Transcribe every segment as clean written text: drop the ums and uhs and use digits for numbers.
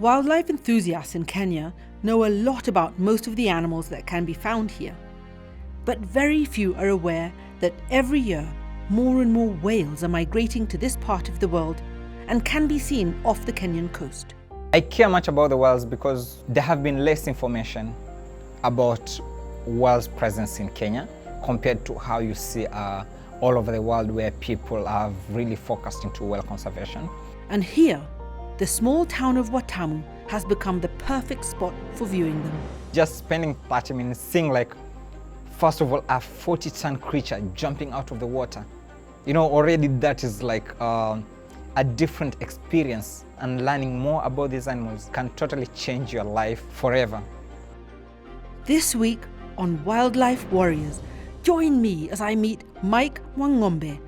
Wildlife enthusiasts in Kenya know a lot about most of the animals that can be found here. But very few are aware that every year more and more whales are migrating to this part of the world and can be seen off the Kenyan coast. I care much about the whales because there have been less information about whales' presence in Kenya compared to how you see all over the world where people have really focused into whale conservation. And here, the small town of Watamu has become the perfect spot for viewing them. Just spending 30 minutes seeing, like, first of all, a 40-ton creature jumping out of the water. You know, already that is like a different experience, and learning more about these animals can totally change your life forever. This week on Wildlife Warriors, join me as I meet Michael Mwang'ombe,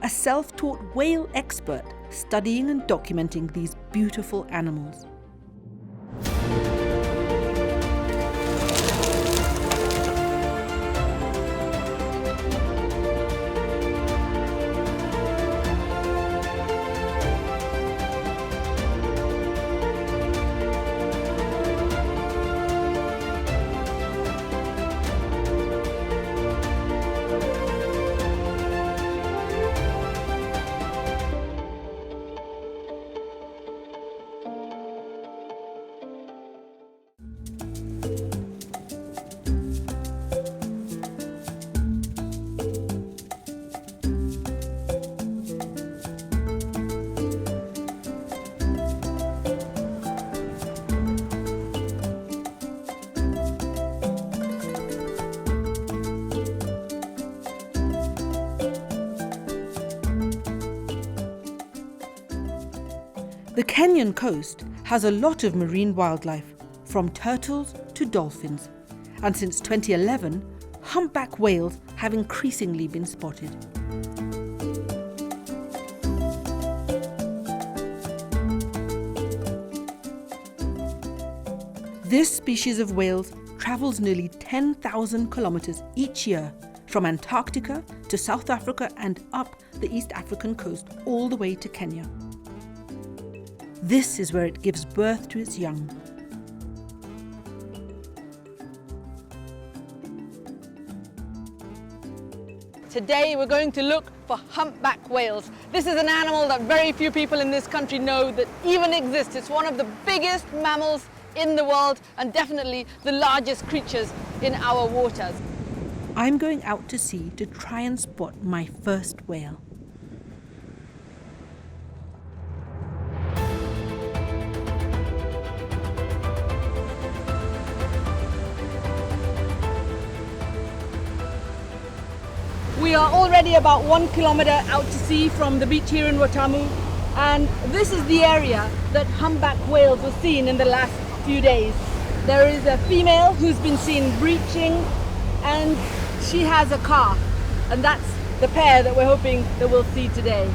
a self-taught whale expert studying and documenting these beautiful animals. The Kenyan coast has a lot of marine wildlife, from turtles to dolphins, and since 2011, humpback whales have increasingly been spotted. This species of whales travels nearly 10,000 kilometers each year from Antarctica to South Africa and up the East African coast all the way to Kenya. This is where it gives birth to its young. Today we're going to look for humpback whales. This is an animal that very few people in this country know that even exists. It's one of the biggest mammals in the world and definitely the largest creatures in our waters. I'm going out to sea to try and spot my first whale. We are already about 1 kilometer out to sea from the beach here in Watamu, and this is the area that humpback whales were seen in the last few days. There is a female who's been seen breaching, and she has a calf, and that's the pair that we're hoping that we'll see today.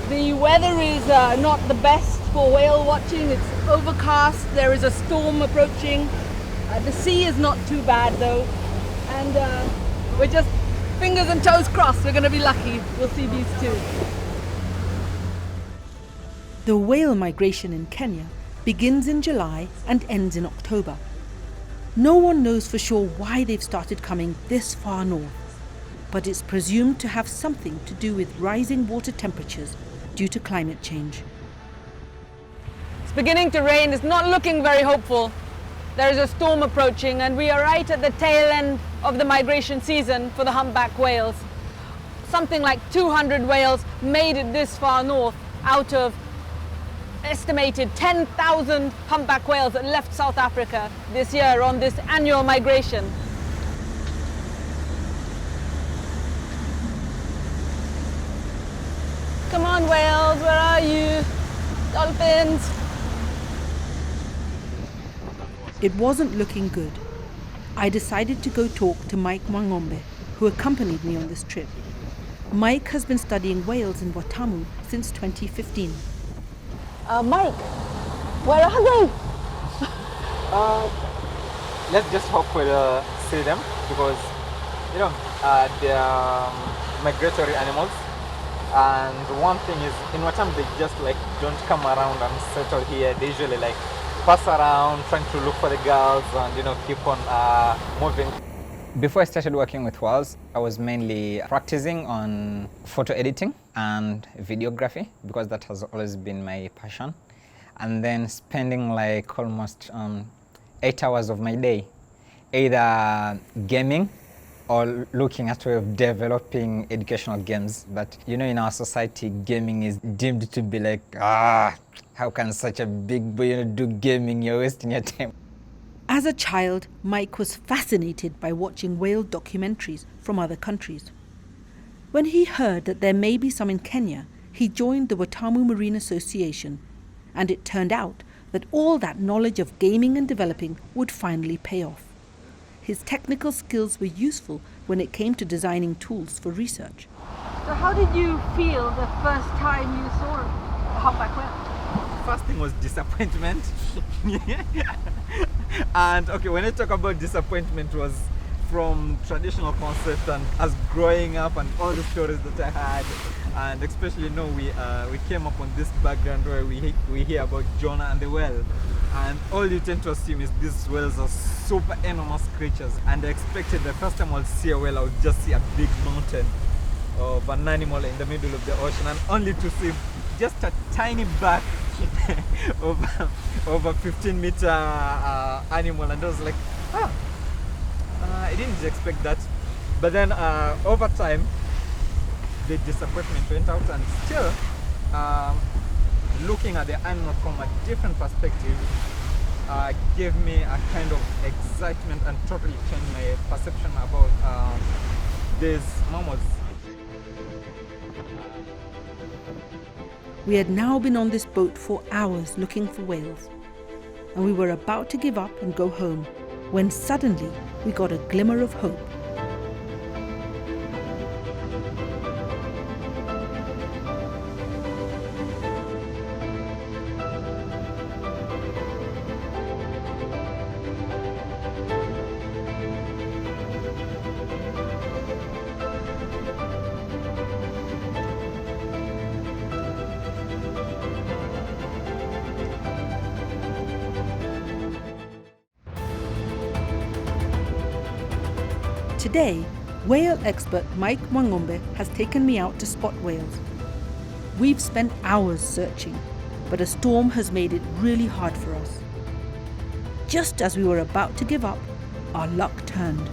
The weather is not the best for whale watching. It's overcast, there is a storm approaching. The sea is not too bad though, and we're just fingers and toes crossed, we're going to be lucky. We'll see these two. The whale migration in Kenya begins in July and ends in October. No one knows for sure why they've started coming this far north, but it's presumed to have something to do with rising water temperatures due to climate change. It's beginning to rain, it's not looking very hopeful. There is a storm approaching and we are right at the tail end of the migration season for the humpback whales. Something like 200 whales made it this far north out of estimated 10,000 humpback whales that left South Africa this year on this annual migration. Come on whales, where are you? Dolphins! It wasn't looking good. I decided to go talk to Michael Mwang'ombe, who accompanied me on this trip. Mike has been studying whales in Watamu since 2015. Mike, where are they? Let's just hope we'll see them because, you know, they are migratory animals. And one thing is, in Watamu, they just like don't come around and settle here. They usually like pass around, trying to look for the girls and, you know, keep on moving. Before I started working with whales, I was mainly practicing on photo editing and videography because that has always been my passion. And then spending like almost 8 hours of my day either gaming or looking at way of developing educational games. But you know, in our society, gaming is deemed to be like, how can such a big boy do gaming? You're wasting your time. As a child, Mike was fascinated by watching whale documentaries from other countries. When he heard that there may be some in Kenya, he joined the Watamu Marine Association, and it turned out that all that knowledge of gaming and developing would finally pay off. His technical skills were useful when it came to designing tools for research. So how did you feel the first time you saw a humpback whale? First thing was disappointment. And okay, when I talk about disappointment, was from traditional concept and us growing up and all the stories that I had, and especially, you know, we came up on this background where we hear about Jonah and the whale, and all you tend to assume is these whales are super enormous creatures, and I expected the first time I'll see a whale, I would just see a big mountain of an animal in the middle of the ocean, and only to see just a tiny back of a 15-meter animal, and I was like, I didn't expect that. But then over time, the disappointment went out, and still looking at the animal from a different perspective gave me a kind of excitement and totally changed my perception about these mammals. We had now been on this boat for hours looking for whales, and we were about to give up and go home when suddenly we got a glimmer of hope. Today, whale expert Mike Mwang'ombe has taken me out to spot whales. We've spent hours searching, but a storm has made it really hard for us. Just as we were about to give up, our luck turned.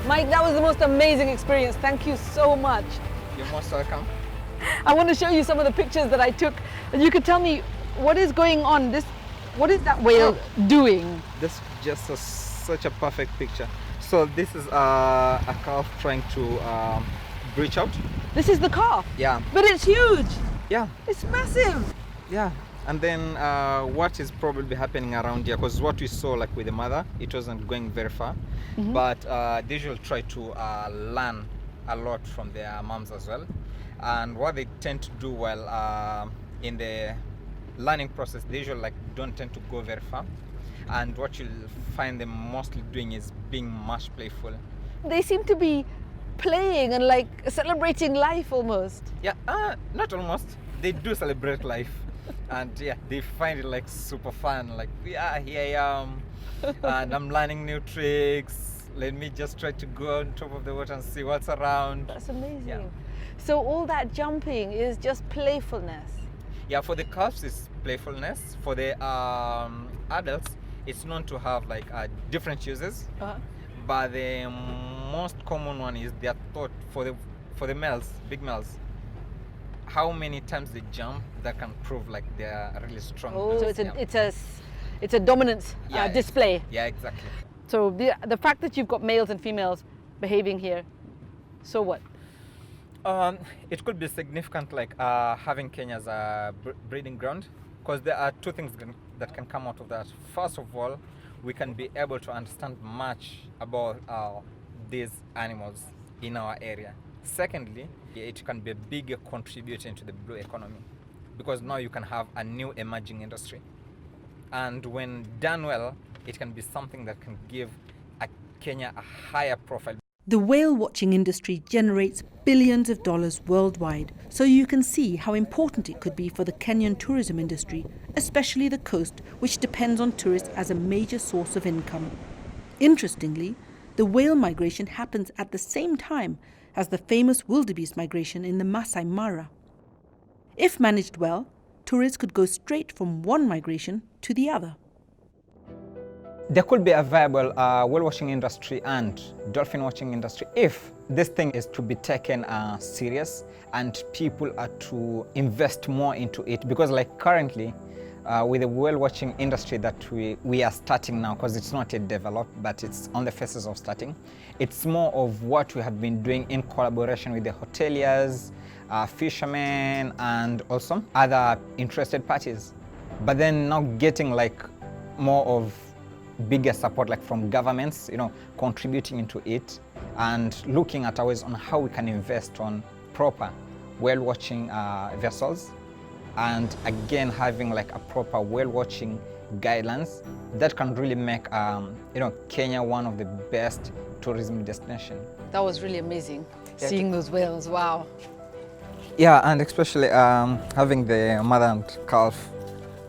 Mike, that was the most amazing experience. Thank you so much. You're most welcome. I want to show you some of the pictures that I took, and you could tell me what is going on. What is that whale doing? This just such a perfect picture. So this is a calf trying to breach out. This is the calf. Yeah. But it's huge. Yeah. It's massive. Yeah. And then what is probably happening around here, because what we saw like with the mother, it wasn't going very far, but they usually try to learn a lot from their moms as well. And what they tend to do while in the learning process, they usually like don't tend to go very far. And what you'll find them mostly doing is being much playful. They seem to be playing and like celebrating life almost. Yeah, not almost. They do celebrate life. And yeah, they find it like super fun. Like, yeah, here I am, and I'm learning new tricks. Let me just try to go on top of the water and see what's around. That's amazing. Yeah. So all that jumping is just playfulness. Yeah, for the calves it's playfulness. For the adults, it's known to have like different uses. But the most common one is their thought for the males, big males. How many times they jump that can prove like they're really strong. Oh, so it's a dominance display. Yeah, exactly. So the fact that you've got males and females behaving here, so what? It could be significant, like having Kenya as a breeding ground, because there are two things that can come out of that. First of all, we can be able to understand much about these animals in our area. Secondly, it can be a bigger contributor into the blue economy, because now you can have a new emerging industry. And when done well, it can be something that can give Kenya a higher profile. The whale watching industry generates billions of dollars worldwide, so you can see how important it could be for the Kenyan tourism industry, especially the coast, which depends on tourists as a major source of income. Interestingly, the whale migration happens at the same time as the famous wildebeest migration in the Masai Mara. If managed well, tourists could go straight from one migration to the other. There could be a viable whale watching industry and dolphin watching industry if this thing is to be taken serious and people are to invest more into it, because like currently with the whale watching industry that we are starting now, because it's not yet developed but it's on the phases of starting, it's more of what we have been doing in collaboration with the hoteliers, fishermen and also other interested parties, but then now getting like more of bigger support like from governments, contributing into it and looking at ways on how we can invest on proper whale watching vessels, and again having like a proper whale watching guidelines that can really make Kenya one of the best tourism destination. That was really amazing, seeing those whales. Wow. Yeah, and especially having the mother and calf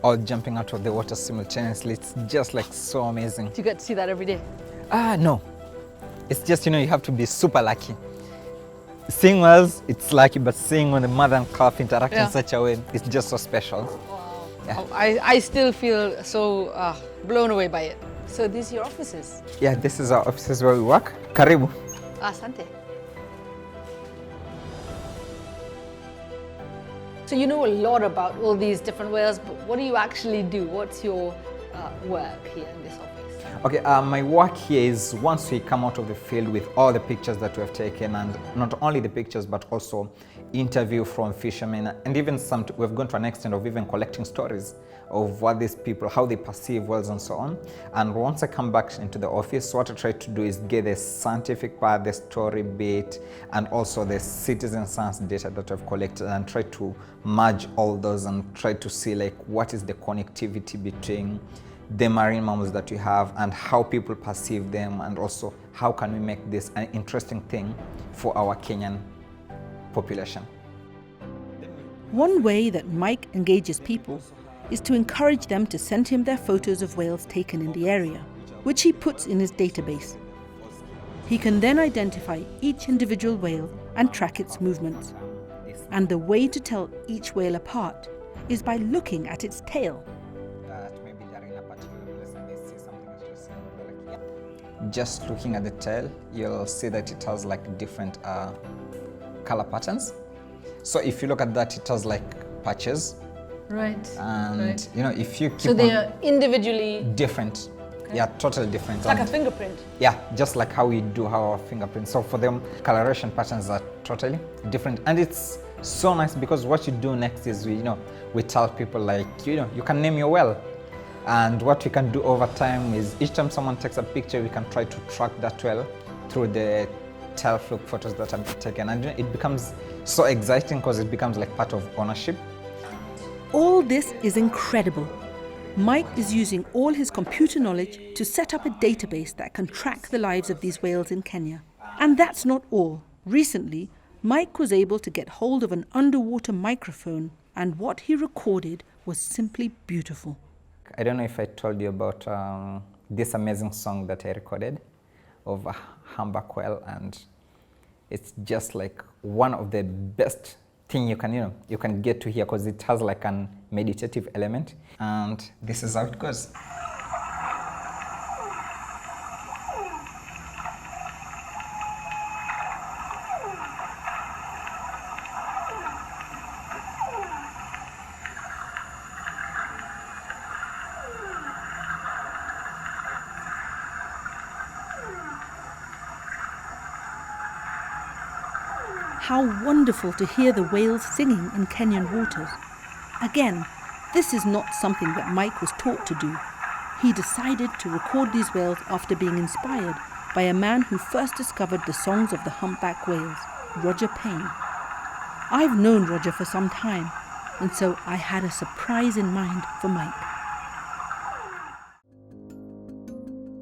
all jumping out of the water simultaneously. It's just like so amazing. Do you get to see that every day? No. It's just, you have to be super lucky. Seeing whales, it's lucky, but seeing when the mother and calf interact in such a way, it's just so special. Wow. Yeah. I still feel so blown away by it. So these are your offices? Yeah, this is our offices where we work. Karibu. Asante. So you know a lot about all these different whales, but what do you actually do? What's your work here in this office? Okay, my work here is once we come out of the field with all the pictures that we have taken, and not only the pictures but also interview from fishermen, and even we've gone to an extent of even collecting stories of what these people, how they perceive whales and so on. And once I come back into the office, what I try to do is get the scientific part, the story bit, and also the citizen science data that I've collected, and try to merge all those and try to see like what is the connectivity between the marine mammals that we have and how people perceive them, and also how can we make this an interesting thing for our Kenyan population. One way that Mike engages people is to encourage them to send him their photos of whales taken in the area, which he puts in his database. He can then identify each individual whale and track its movements. And the way to tell each whale apart is by looking at its tail. Just looking at the tail, you'll see that it has like different color patterns. So if you look at that, it has like patches. Right. And if you keep so they are individually different. Okay. Yeah, totally different. It's like a fingerprint. Yeah, just like how we do our fingerprints. So for them, coloration patterns are totally different. And it's so nice because what you do next is we tell people like, you can name your whale. And what we can do over time is each time someone takes a picture, we can try to track that whale through the tail fluke photos that have been taken. And it becomes so exciting because it becomes like part of ownership. All this is incredible. Mike is using all his computer knowledge to set up a database that can track the lives of these whales in Kenya. And that's not all. Recently, Mike was able to get hold of an underwater microphone, and what he recorded was simply beautiful. I don't know if I told you about this amazing song that I recorded of a humpback whale, and it's just like one of the best thing you can get to hear because it has like an meditative element, and this is how it goes. How wonderful to hear the whales singing in Kenyan waters. Again, this is not something that Mike was taught to do. He decided to record these whales after being inspired by a man who first discovered the songs of the humpback whales, Roger Payne. I've known Roger for some time, and so I had a surprise in mind for Mike.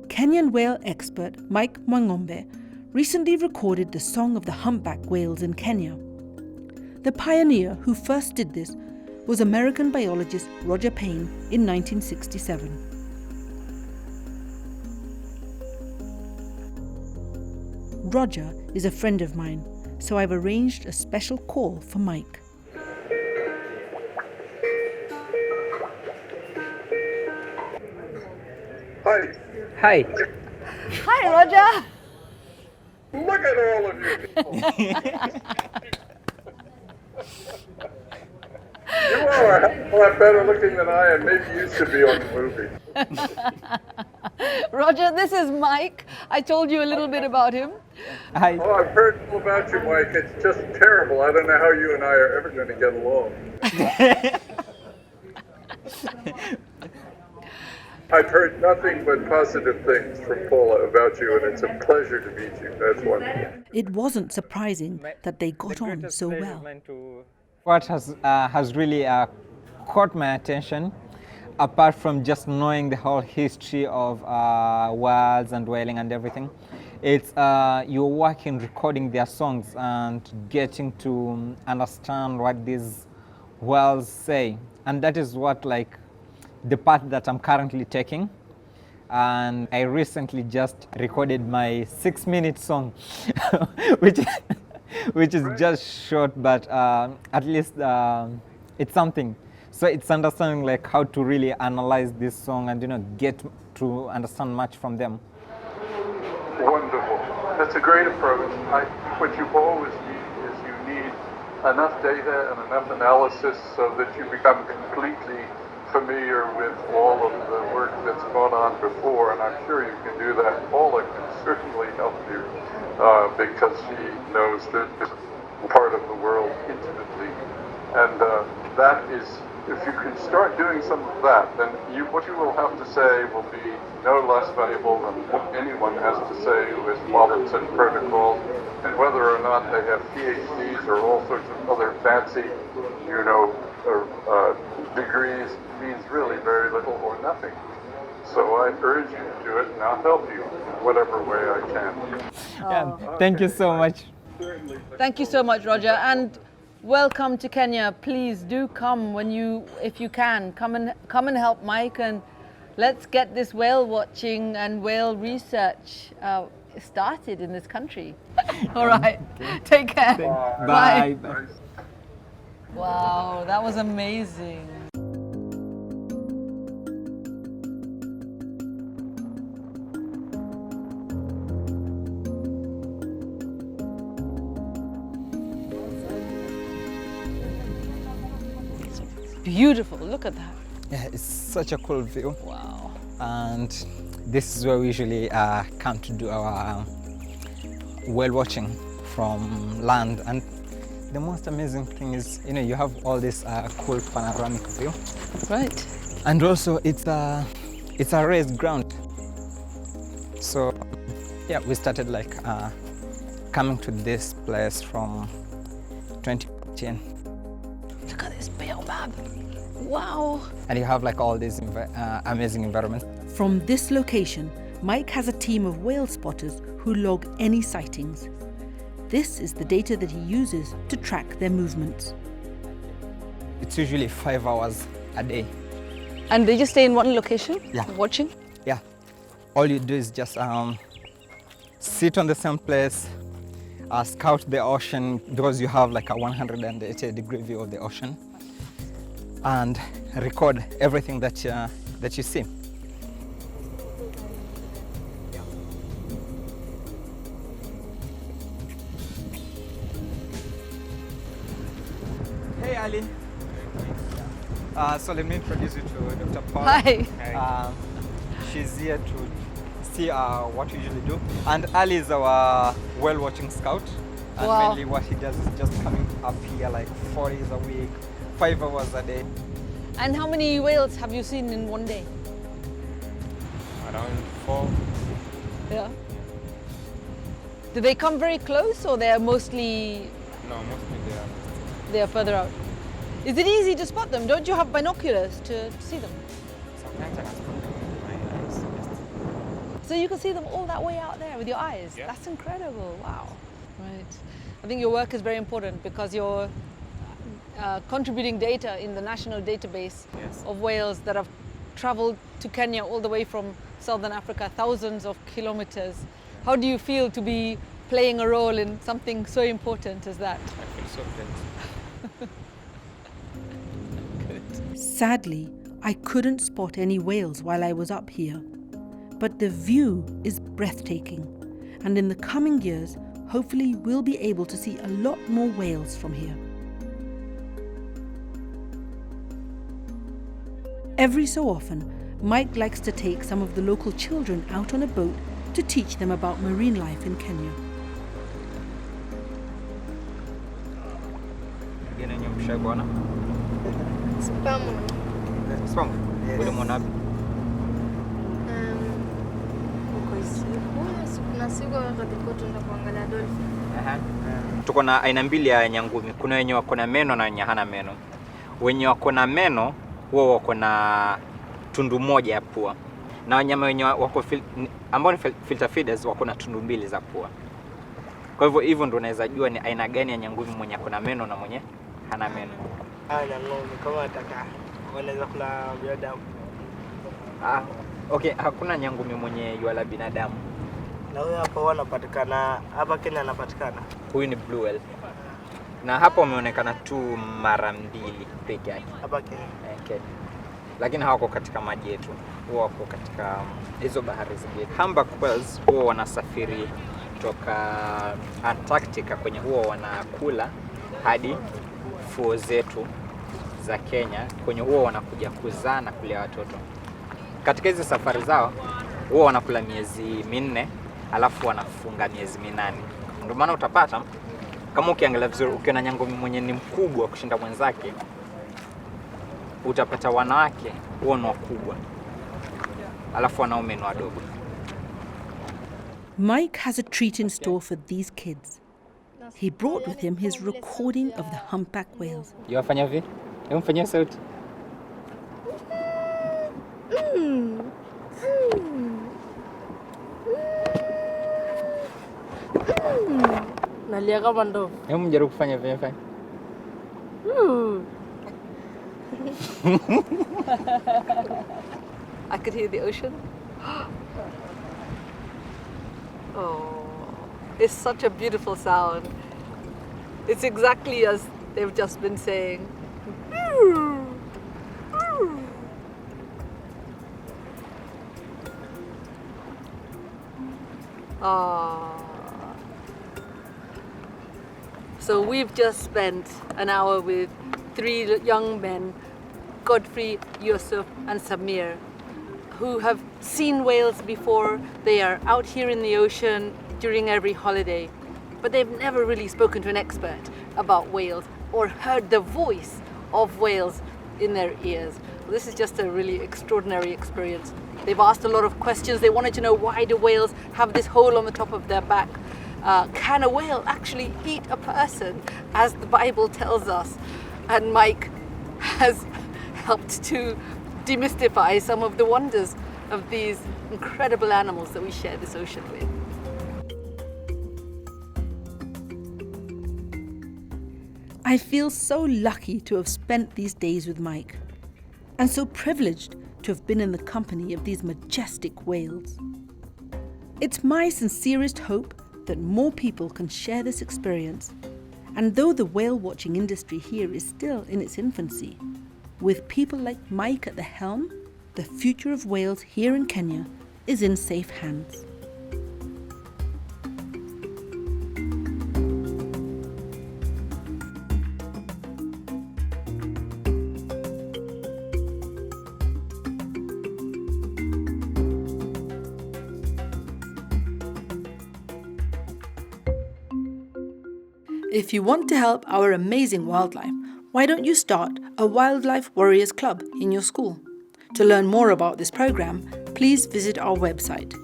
Kenyan whale expert Mike Mwang'ombe recently recorded the song of the humpback whales in Kenya. The pioneer who first did this was American biologist Roger Payne in 1967. Roger is a friend of mine, so I've arranged a special call for Mike. Hi. Hi. Hi, Roger. Look at all of you. You are a hell of a lot better looking than I am. Maybe used to be on the movie. Roger, this is Mike. I told you a little bit about him. Hi. Oh, I've heard all about you, Mike. It's just terrible. I don't know how you and I are ever going to get along. I've heard nothing but positive things from Paula about you, and it's a pleasure to meet you. That's wonderful. It wasn't surprising that they got on so well. What has really caught my attention, apart from just knowing the whole history of whales and whaling and everything, it's your work in recording their songs and getting to understand what these whales say. And that is what, like, the path that I'm currently taking. And I recently just recorded my 6-minute song, which is just short, but at least it's something. So it's understanding like how to really analyze this song and get to understand much from them. Wonderful. That's a great approach. What you always need is you need enough data and enough analysis so that you become completely familiar with all of the work that's gone on before, and I'm sure you can do that. Paula can certainly help you because she knows this part of the world intimately. And that is, if you can start doing some of that, then what you will have to say will be no less valuable than what anyone has to say who has followed such protocols, and whether or not they have PhDs or all sorts of other fancy, degrees means really very little or nothing. So I urge you to do it, and I'll help you in whatever way I can. Yeah, thank you so much. Thank you so much, Roger, and welcome to Kenya. Please do come if you can. Come and help Mike, and let's get this whale watching and whale research started in this country. All right, take care. Bye. Nice. Wow, that was amazing. Beautiful, look at that. Yeah, it's such a cool view. Wow. And this is where we usually come to do our whale watching from land. And the most amazing thing is, you have all this cool panoramic view. Right. And also it's a raised ground. So yeah, we started like coming to this place from 2014. Look at this baobab. Wow. And you have like all these amazing environments. From this location, Mike has a team of whale spotters who log any sightings. This is the data that he uses to track their movements. It's usually 5 hours a day. And they just stay in one location? Yeah. Watching? Yeah. All you do is just sit on the same place, scout the ocean, because you have like a 180-degree view of the ocean, and record everything that you see. Hey Ali. So let me introduce you to Dr. Paul. Hi. She's here to see what we usually do. And Ali is our whale watching scout. And Wow. mainly what he does is just coming up here like 4 days a week, 5 hours a day. And how many whales have you seen in one day? Around 4. Yeah. Do they come very close, or they're mostly No, mostly they are. they're further out? Is it easy to spot them? Don't you have binoculars to see them? Sometimes I can spot them with my eyes. So you can see them all that way out there with your eyes? Yeah. That's incredible, wow. Right. I think your work is very important because you're contributing data in the national database Yes. of whales that have traveled to Kenya all the way from Southern Africa, thousands of kilometers. How do you feel to be playing a role in something so important as that? I feel so great. Sadly, I couldn't spot any whales while I was up here. But the view is breathtaking, and in the coming years, hopefully we'll be able to see a lot more whales from here. Every so often, Mike likes to take some of the local children out on a boat to teach them about marine life in Kenya. Kuna siku wakati tuenda kuangalia dolphin. Tuko na aina mbili ya nyangumi. Kuna wenye wako na meno na wenye hana meno. Wenye wako na meno huwa wako na tundu moja ya pua. Na wanyama wenye wako ambao ni filter feeders wako na tundu mbili za pua. Kwa hivyo ndio unaweza jua ni aina gani ya nyangumi mwenye ako na meno na mwenye hana meno. Nyangumi kama wataka wanaweza kula binadamu. Okay, hakuna nyangumi mwenye yuala binadamu. Na huyo hapo wanapatikana hapa Kenya, anapatikana. Huyu ni blue whale. Na hapa wameonekana tu mara 2 peke yake. Hapa Kenya. Okay. Lakini hawako katika maji yetu. Huwa wako katika hizo bahari zingine. Humpback whales huwa wanasafiri kutoka Antarctica kwenye huwa wanakula hadi fuo zetu za Kenya kwenye huwa wanakuja kuzaa na kulea watoto. Katika hizi safari zao huwa wanakula miezi 4 alafu wanafunga miezi 8. Ndio maana utapata kama ukiangalia vizuri, ukiona nyangumi mwenye ni mkubwa kushinda mwenzake, utapata wanawake huwa ni wakubwa alafu wanaume ni wadogo. Mike has a treat in store for these kids. He brought with him his recording of the humpback whales. Yafanya vipi? Hebu mfanyie sauti. Nalia kama ndovu. Hebu mjaribu kufanya vile fanya. I could hear the ocean. Oh, it's such a beautiful sound. It's exactly as they've just been saying. So we've just spent an hour with 3 young men, Godfrey, Yusuf and Samir, who have seen whales before. They are out here in the ocean during every holiday, but they've never really spoken to an expert about whales or heard the voice of whales in their ears. This is just a really extraordinary experience. They've asked a lot of questions. They wanted to know, why do whales have this hole on the top of their back? Can a whale actually eat a person, as the Bible tells us? And Mike has helped to demystify some of the wonders of these incredible animals that we share this ocean with. I feel so lucky to have spent these days with Mike, and so privileged to have been in the company of these majestic whales. It's my sincerest hope that more people can share this experience. And though the whale watching industry here is still in its infancy, with people like Mike at the helm, the future of whales here in Kenya is in safe hands. If you want to help our amazing wildlife, why don't you start a Wildlife Warriors Club in your school? To learn more about this program, please visit our website